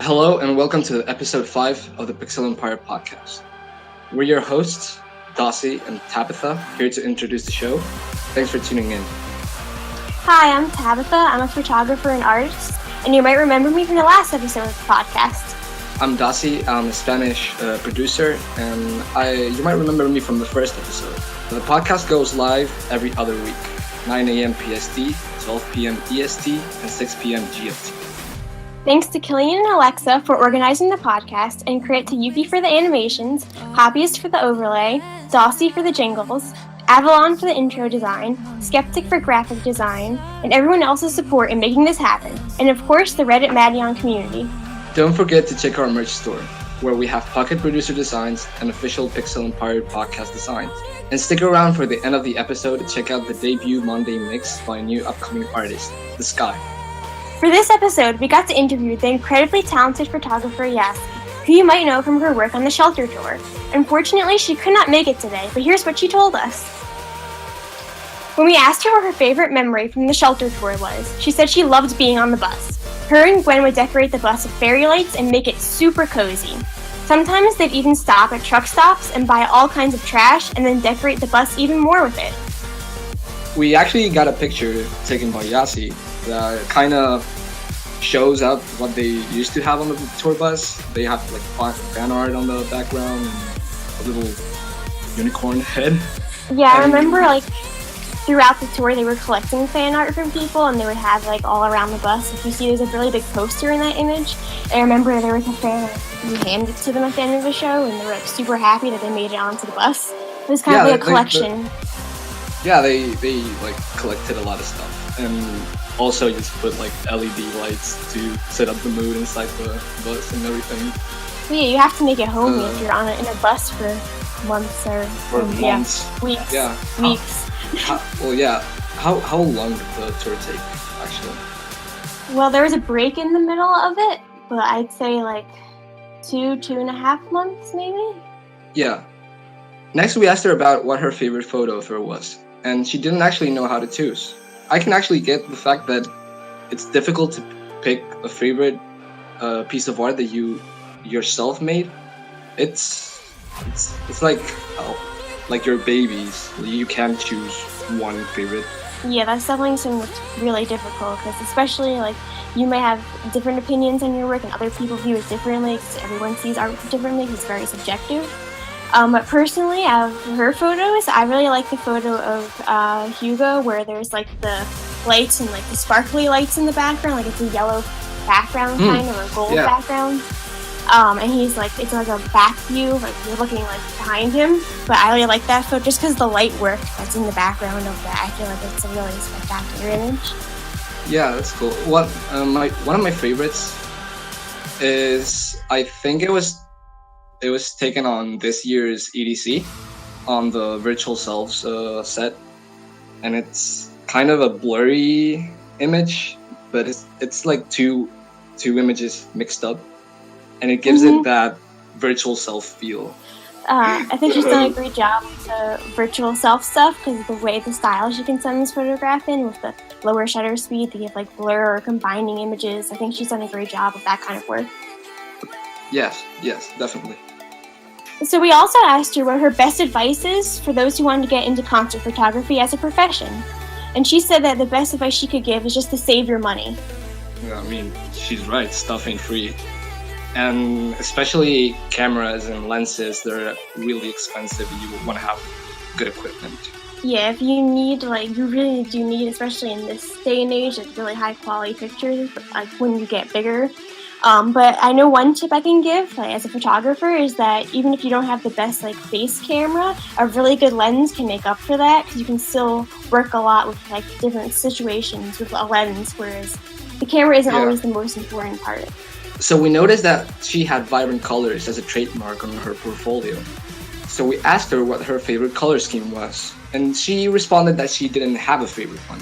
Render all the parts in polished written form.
Hello and welcome to episode 5 of the Pixel Empire podcast. We're your hosts, Dossy and Tabitha, here to introduce the show. Thanks for tuning in. Hi, I'm Tabitha. I'm a photographer and artist, and you might remember me from the last episode of the podcast. I'm Dossy. I'm a Spanish producer, and you might remember me from the first episode. The podcast goes live every other week, 9 a.m. PST, 12 p.m. EST, and 6 p.m. GMT. Thanks to Killian and Alexa for organizing the podcast, and credit to Yuki for the animations, Hobyst for the overlay, Dossy for the jingles, Avalon for the intro design, Skeptic for graphic design, and everyone else's support in making this happen, and of course the Reddit Maddion community. Don't forget to check our merch store, where we have pocket producer designs and official Pixel Empire podcast designs. And stick around for the end of the episode to check out the debut Monday mix by a new upcoming artist, The Sky. For this episode, we got to interview the incredibly talented photographer Yasi, who you might know from her work on the shelter tour. Unfortunately, she could not make it today, but here's what she told us. When we asked her what her favorite memory from the shelter tour was, she said she loved being on the bus. Her and Gwen would decorate the bus with fairy lights and make it super cozy. Sometimes they'd even stop at truck stops and buy all kinds of trash and then decorate the bus even more with it. We actually got a picture taken by Yasi that kind of shows up what they used to have on the tour bus. They have like fan art on the background and a little unicorn head. Yeah, I remember throughout the tour they were collecting fan art from people and they would have all around the bus. If you see, there's a really big poster in that image. I remember there was a fan who handed it to them at the end of the show and they were super happy that they made it onto the bus. It was kind of like a collection. They collected a lot of stuff and also just put LED lights to set up the mood inside the bus and everything. Yeah, you have to make it homey if you're in a bus for months or weeks. Yeah. Weeks. How long did the tour take, actually? Well, there was a break in the middle of it, but I'd say 2.5 months maybe. Yeah. Next, we asked her about what her favorite photo of her was, and she didn't actually know how to choose. I can actually get the fact that it's difficult to pick a favorite piece of art that you yourself made. It's like your babies. You can't choose one favorite. Yeah, that's definitely something that's really difficult because especially you may have different opinions on your work and other people view it differently because everyone sees art differently because it's very subjective. But personally, out of her photos, I really like the photo of Hugo where there's the lights and the sparkly lights in the background, it's a yellow background kind of, or a gold background. And he's it's a back view, you're looking behind him. But I really like that photo just because the light work that's in the background of that. I feel like it's a really spectacular image. Yeah, that's cool. One of my favorites is, I think it was taken on this year's EDC on the Virtual Selves set, and it's kind of a blurry image, but it's two images mixed up, and it gives it that virtual self feel. I think she's done a great job with the virtual self stuff because of the way the styles you can send this photograph in with the lower shutter speed, they have blur or combining images. I think she's done a great job of that kind of work. Yes, definitely. So we also asked her what her best advice is for those who want to get into concert photography as a profession. And she said that the best advice she could give is just to save your money. Yeah, I mean, she's right, stuff ain't free. And especially cameras and lenses, they're really expensive. You want to have good equipment. Yeah, if you need, you really do need, especially in this day and age, really high quality pictures, when you get bigger. But I know one tip I can give, as a photographer, is that even if you don't have the best, face camera, a really good lens can make up for that, because you can still work a lot with, different situations with a lens, whereas the camera isn't always the most important part. So we noticed that she had vibrant colors as a trademark on her portfolio. So we asked her what her favorite color scheme was, and she responded that she didn't have a favorite one.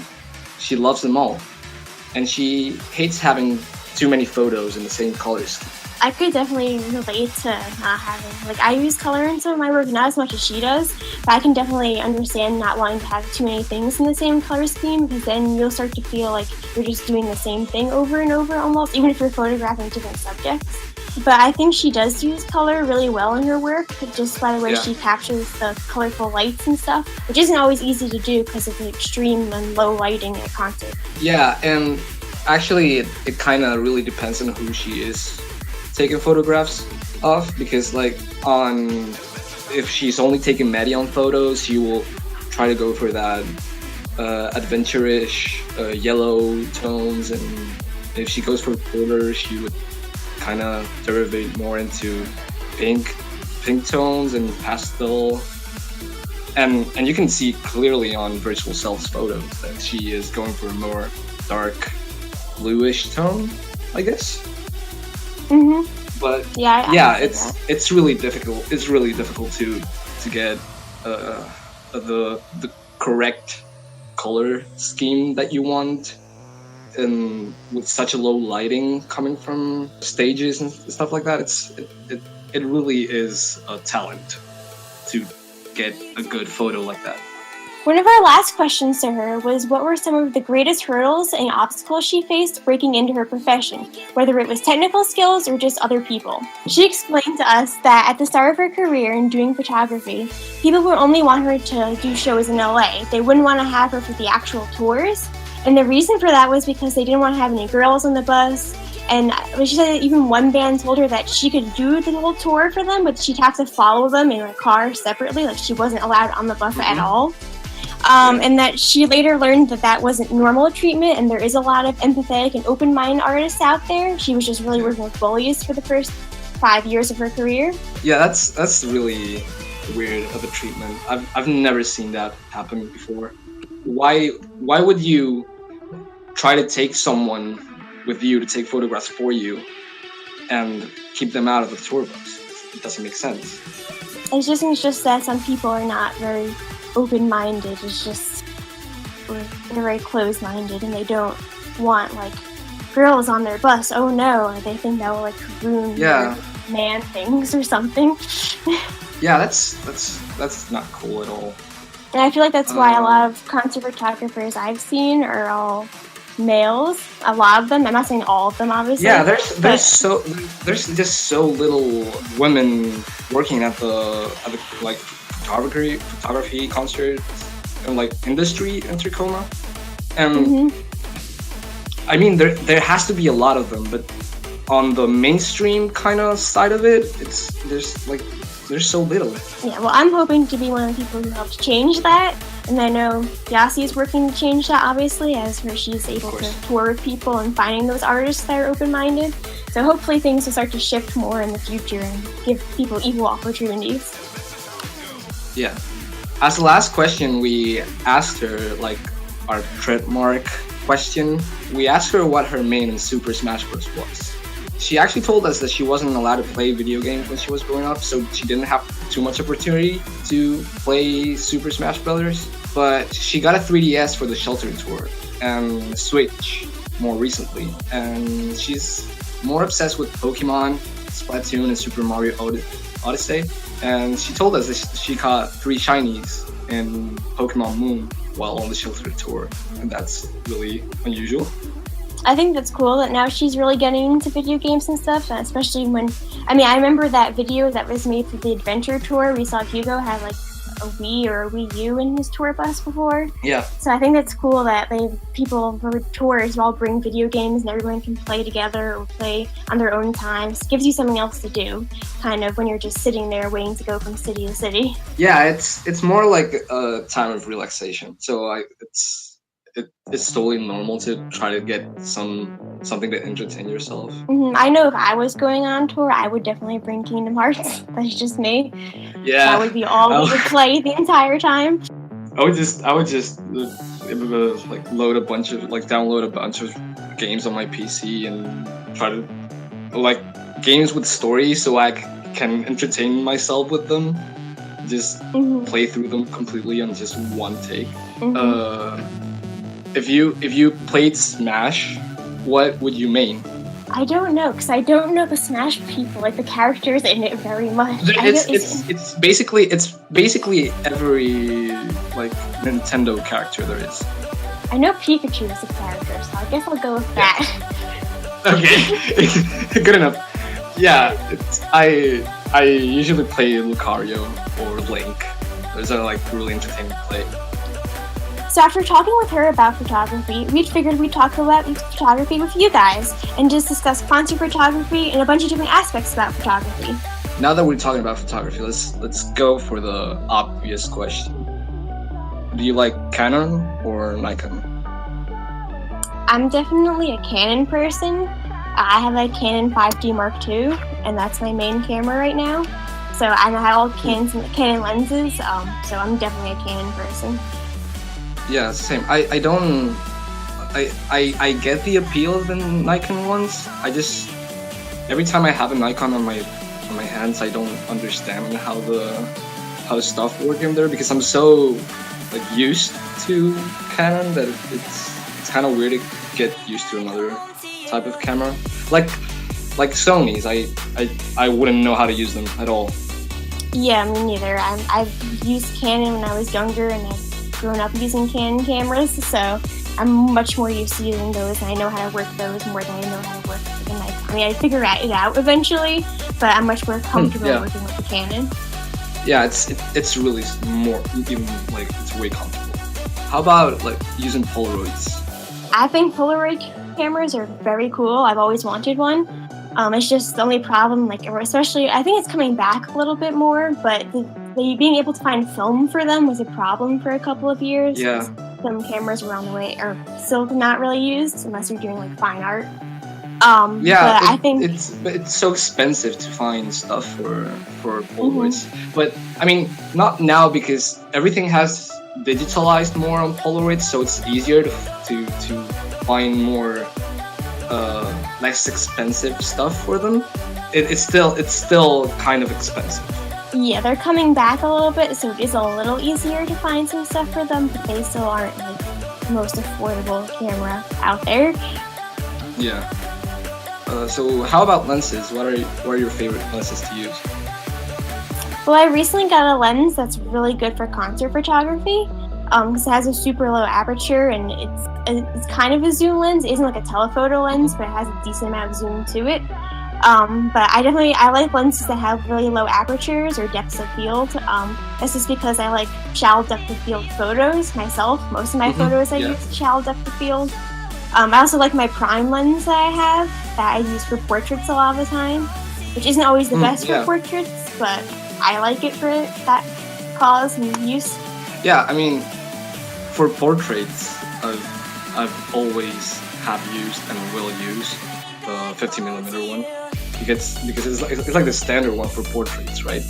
She loves them all, and she hates having too many photos in the same color scheme. I could definitely relate to not having, like, I use color in some of my work, not as much as she does, but I can definitely understand not wanting to have too many things in the same color scheme, because then you'll start to feel like you're just doing the same thing over and over almost, even if you're photographing different subjects. But I think she does use color really well in her work, just by the way she captures the colorful lights and stuff, which isn't always easy to do because of the extreme and low lighting at a concert. Yeah, and actually it kind of really depends on who she is taking photographs of, because like if she's only taking Matty on photos, she will try to go for that adventure-ish yellow tones, and if she goes for porter, she would kind of derivate more into pink tones and pastel, and you can see clearly on virtual self's photos that she is going for a more dark bluish tone, I guess. But it's really difficult. It's really difficult to get the correct color scheme that you want, and with such a low lighting coming from stages and stuff like that. It really is a talent to get a good photo like that. One of our last questions to her was, what were some of the greatest hurdles and obstacles she faced breaking into her profession, whether it was technical skills or just other people? She explained to us that at the start of her career in doing photography, people would only want her to do shows in LA. They wouldn't want to have her for the actual tours. And the reason for that was because they didn't want to have any girls on the bus. And she said that even one band told her that she could do the whole tour for them, but she'd have to follow them in a car separately. Like, she wasn't allowed on the bus at all. And that she later learned that that wasn't normal treatment, and there is a lot of empathetic and open-minded artists out there. She was just really working with bullies for the first 5 years of her career. Yeah, that's really weird of a treatment. I've never seen that happen before. Why would you try to take someone with you to take photographs for you and keep them out of the tour bus? It doesn't make sense. It's just that some people are not very open-minded. It's just they're very closed-minded, and they don't want like girls on their bus. Oh no, they think that will like ruin their man things or something. Yeah, that's not cool at all. And I feel like that's why a lot of concert photographers I've seen are all males. A lot of them. I'm not saying all of them, obviously. Yeah, there's just so little women working at the like photography concert and like industry in Tacoma. And I mean, there has to be a lot of them, but on the mainstream kind of side of it, there's so little. Yeah, well, I'm hoping to be one of the people who helped change that. And I know Yasi is working to change that, obviously, as she's able to tour with people and finding those artists that are open-minded. So hopefully things will start to shift more in the future and give people equal opportunities. Yeah. As the last question, we asked her, like, our trademark question. We asked her what her main in Super Smash Bros. Was. She actually told us that she wasn't allowed to play video games when she was growing up, so she didn't have too much opportunity to play Super Smash Bros. But she got a 3DS for the Shelter Tour and Switch more recently, and she's more obsessed with Pokemon, Splatoon, and Super Mario Odyssey. And she told us that she caught 3 shinies in Pokemon Moon while on the Shelter Tour, and that's really unusual. I think that's cool that now she's really getting into video games and stuff, especially when, I remember that video that was made for the Adventure Tour. We saw Hugo had like a Wii or a Wii U in his tour bus before. Yeah. So I think that's cool that people for tours all bring video games and everyone can play together or play on their own time. It gives you something else to do, kind of when you're just sitting there waiting to go from city to city. Yeah, it's more like a time of relaxation. So it's totally normal to try to get something to entertain yourself. I know if I was going on tour, I would definitely bring Kingdom Hearts. That's just me. Yeah, that would be all we would play the entire time. I would just like download a bunch of games on my PC and try to like games with stories, so I can entertain myself with them. Just play through them completely on just one take. If you played Smash, what would you main? I don't know, because I don't know the Smash people, like the characters in it very much. It's basically every like Nintendo character there is. I know Pikachu is a character, so I guess I'll go with that. Okay, good enough. Yeah, I usually play Lucario or Link. Those are like really entertaining to play. So after talking with her about photography, we figured we'd talk about photography with you guys and just discuss concert photography and a bunch of different aspects about photography. Now that we're talking about photography, let's go for the obvious question. Do you like Canon or Nikon? I'm definitely a Canon person. I have a Canon 5D Mark II, and that's my main camera right now. So I know how all Canon lenses, so I'm definitely a Canon person. Yeah, same. I get the appeal of the Nikon ones. I just every time I have a Nikon on my hands, I don't understand how stuff work in there because I'm so like used to Canon that it's kind of weird to get used to another type of camera. Like Sony's, I wouldn't know how to use them at all. Yeah, me neither. I've used Canon when I was younger, and I've grown up using Canon cameras, so I'm much more used to using those, and I know how to work those more than I know how to work with the Nikon. I mean, I figure it out eventually, but I'm much more comfortable working with the Canon. Yeah, it's really more even like it's way comfortable. How about like using Polaroids? I think Polaroid cameras are very cool. I've always wanted one. It's just the only problem, like especially I think it's coming back a little bit more, but being able to find film for them was a problem for a couple of years. Yeah. Film cameras around the way are still not really used unless you're doing like fine art. Yeah, but I think it's so expensive to find stuff for Polaroids. But I mean, not now because everything has digitalized more on Polaroids, so it's easier to find more less expensive stuff for them. It's still kind of expensive. Yeah, they're coming back a little bit, so it is a little easier to find some stuff for them, but they still aren't like the most affordable camera out there. Yeah. So how about lenses? What are your favorite lenses to use? Well, I recently got a lens that's really good for concert photography. Because it has a super low aperture, and it's kind of a zoom lens. It isn't like a telephoto lens, but it has a decent amount of zoom to it. But I like lenses that have really low apertures or depths of field. That's just because I like shallow depth of field photos myself. Most of my photos I use shallow depth of field. I also like my prime lens that I have that I use for portraits a lot of the time, which isn't always the best for portraits, but I like it for that cause and use. Yeah, I mean, for portraits, I've always have used and will use the 50mm one because it's like the standard one for portraits, right?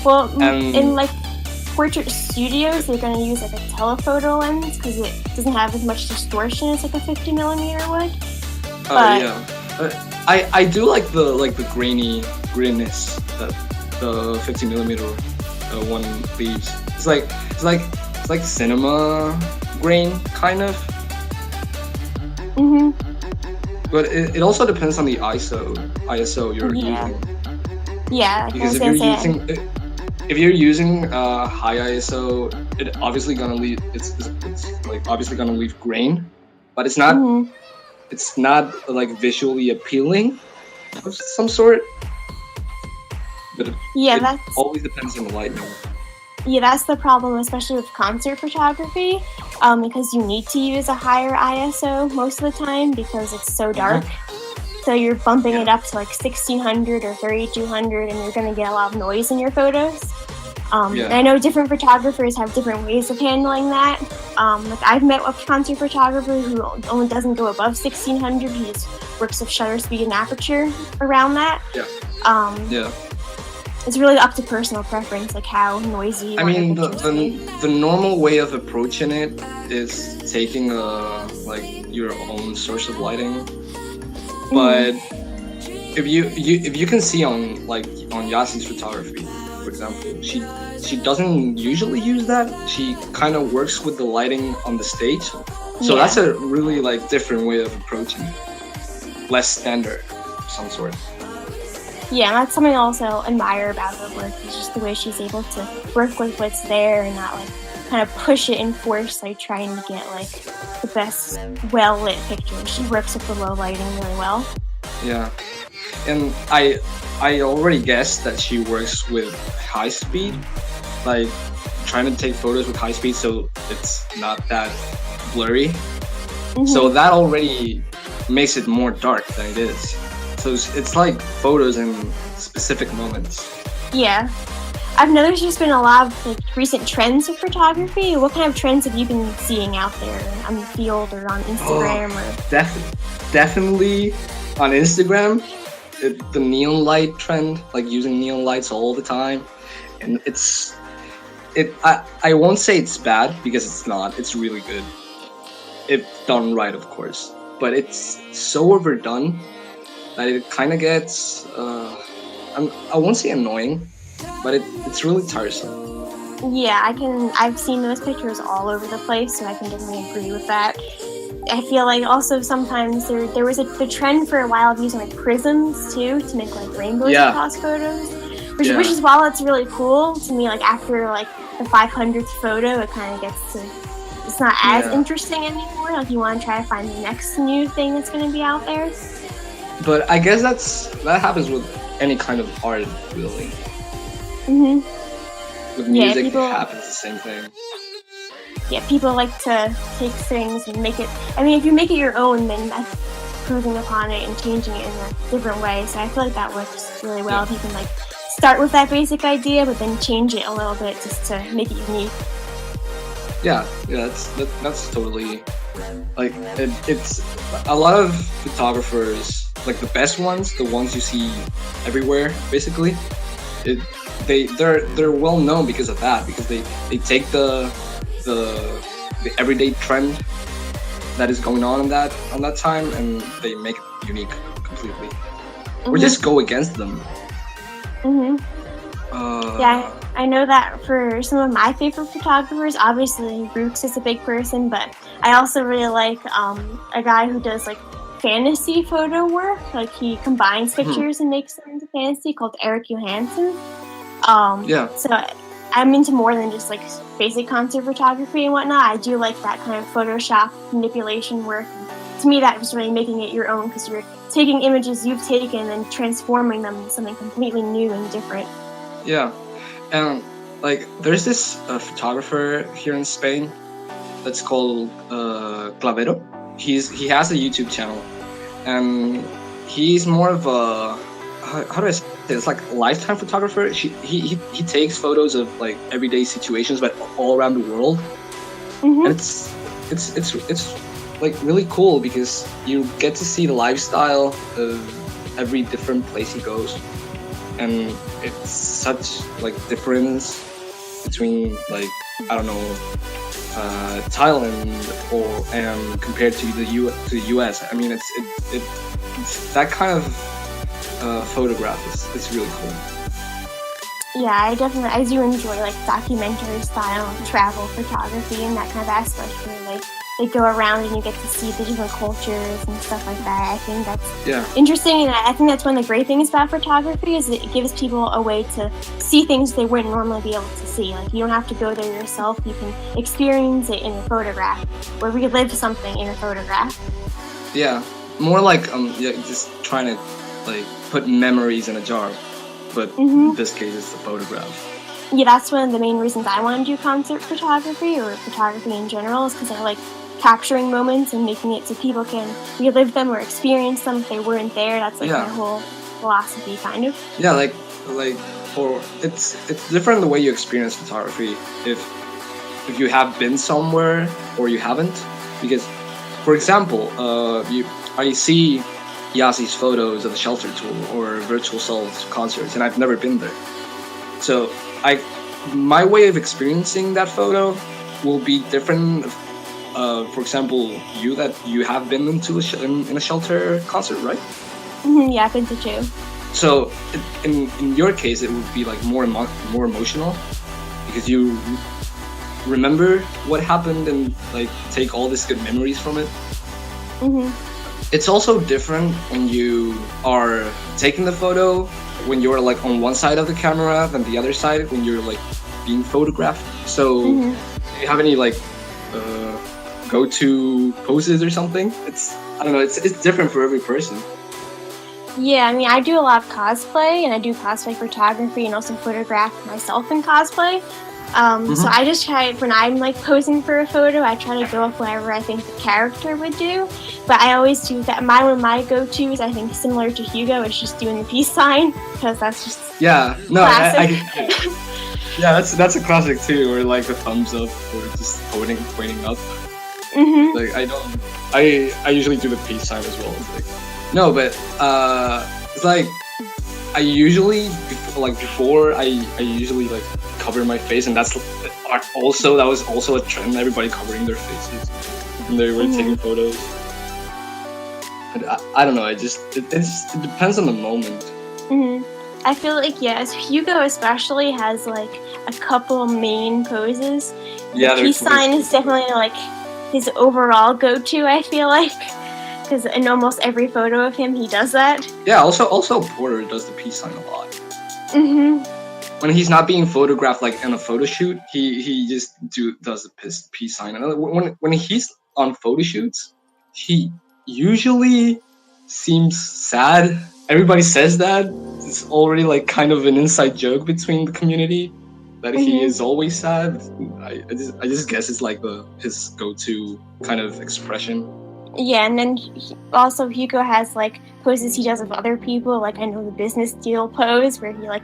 Well, in like portrait studios, they're gonna use like a telephoto lens because it doesn't have as much distortion as like a 50mm would. I do like the graininess that the 50mm one leaves. It's like cinema grain kind of. But it also depends on the ISO you're using. Yeah, because if you're using high ISO, it's obviously gonna leave grain, but it's not it's not like visually appealing of some sort. But it always depends on the lighting. Yeah, that's the problem, especially with concert photography, because you need to use a higher ISO most of the time because it's so dark. So you're bumping it up to like 1600 or 3200, and you're going to get a lot of noise in your photos. And I know different photographers have different ways of handling that. Like I've met a concert photographer who only doesn't go above 1600. He just works with shutter speed and aperture around that. It's really up to personal preference, like how noisy you want your pictures to be. The normal way of approaching it is taking your own source of lighting. But if you can see on Yasi's photography, for example, she doesn't usually use that. She kind of works with the lighting on the stage. So that's a really different way of approaching it. less standard of some sort. Yeah, that's something I also admire about her work, is just the way she's able to work with what's there and not like kind of push it and force like trying to get like the best well lit picture. She works with the low lighting really well. Yeah, and I already guessed that she works with high speed, like trying to take photos with high speed so it's not that blurry. So that already makes it more dark than it is. So it's like photos in specific moments. Yeah. I've noticed there's been a lot of like recent trends of photography. What kind of trends have you been seeing out there on the field or on Instagram? Definitely on Instagram, the neon light trend, like using neon lights all the time. And I won't say it's bad because it's not. It's really good. If done right, of course. But it's so overdone that it kind of gets, I won't say annoying, but it's really tiresome. Yeah, I've seen those pictures all over the place, so I can definitely agree with that. I feel like also sometimes there was the trend for a while of using like prisms too to make like rainbows across photos, which is, while it's really cool to me, like after like the 500th photo, it kind of gets to, it's not as interesting anymore. Like you want to try to find the next new thing that's going to be out there. But I guess that happens with any kind of art, really. With music, it happens the same thing. Yeah, people like to take things and make it. I mean, if you make it your own, then that's improving upon it and changing it in a different way. So I feel like that works really well. If you can like start with that basic idea, but then change it a little bit just to make it unique. Yeah, that's totally like it's a lot of photographers, like the best ones, the ones you see everywhere, basically. They're well known because of that, because they take the everyday trend that is going on that time and they make it unique completely, or just go against them. Yeah, I know that for some of my favorite photographers, obviously Rooks is a big person, but I also really like a guy who does like fantasy photo work. Like he combines pictures and makes them into fantasy, called Erik Johansson. So I'm into more than just like basic concert photography and whatnot. I do like that kind of Photoshop manipulation work. And to me, that was really making it your own, because you're taking images you've taken and transforming them into something completely new and different. Yeah, and like there's this photographer here in Spain that's called Clavero. He has a YouTube channel, and he's more of a how do I say it? It's like a lifetime photographer. He takes photos of like everyday situations, but all around the world, and it's like really cool because you get to see the lifestyle of every different place he goes. And it's such like difference between like, I don't know, Thailand and compared to the US. I mean, it's that kind of photograph is really cool. Yeah, I do enjoy like documentary style travel photography and that kind of aspect where like they go around and you get to see the different cultures and stuff like that. I think that's interesting, and I think that's one of the great things about photography is it gives people a way to see things they wouldn't normally be able to see. Like you don't have to go there yourself; you can experience it in a photograph, or relive something in a photograph. Yeah, more like just trying to like put memories in a jar, but in this case, it's the photograph. Yeah, that's one of the main reasons I want to do concert photography or photography in general, is because I like capturing moments and making it so people can relive them or experience them if they weren't there. That's like my whole philosophy, kind of. Yeah, like, or it's different the way you experience photography if you have been somewhere or you haven't. Because, for example, I see Yasi's photos of the Shelter Tour or Virtual Souls concerts, and I've never been there. So my way of experiencing that photo will be different. For example, you have been into in a Shelter concert, right? Yeah, I've been to two. So in your case, it would be like more emotional because you remember what happened and like take all these good memories from it. it's also different when you are taking the photo, when you're like on one side of the camera than the other side when you're like being photographed. So do you have any like go-to poses or something? I don't know, it's different for every person. Yeah, I mean, I do a lot of cosplay, and I do cosplay photography and also photograph myself in cosplay. So I just try, when I'm like posing for a photo, I try to go with whatever I think the character would do. But I always do that. One of my go-tos, I think, similar to Hugo, is just doing the peace sign, because that's just classic. Yeah, that's a classic too, or like the thumbs up, or just pointing up. Like I usually do the peace sign as well. It's like, no, but it's like I usually before I usually like cover my face, and that was also a trend. Everybody covering their faces when they were taking photos. But I don't know. It depends on the moment. I feel like yes, Hugo especially has like a couple main poses. Yeah, the peace sign is definitely like his overall go-to. I feel like. Because in almost every photo of him, he does that. Yeah, also Porter does the peace sign a lot. When he's not being photographed like in a photo shoot, he just does the peace sign. And when he's on photo shoots, he usually seems sad. Everybody says that. It's already like kind of an inside joke between the community that he is always sad. I just guess it's like his go-to kind of expression. Yeah, and then also Hugo has like poses he does with other people. Like I know the business deal pose where he like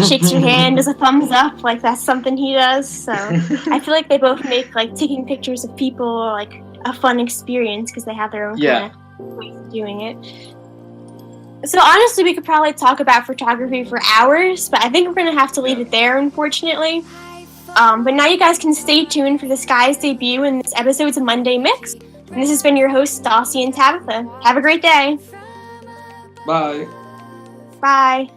shakes your hand, does a thumbs up. Like that's something he does. So I feel like they both make like taking pictures of people like a fun experience because they have their own kind of ways of doing it. So honestly, we could probably talk about photography for hours, but I think we're gonna have to leave it there, unfortunately. But now you guys can stay tuned for this guy's debut in this episode's Monday Mix. And this has been your hosts, Dossy and Tabitha. Have a great day. Bye. Bye.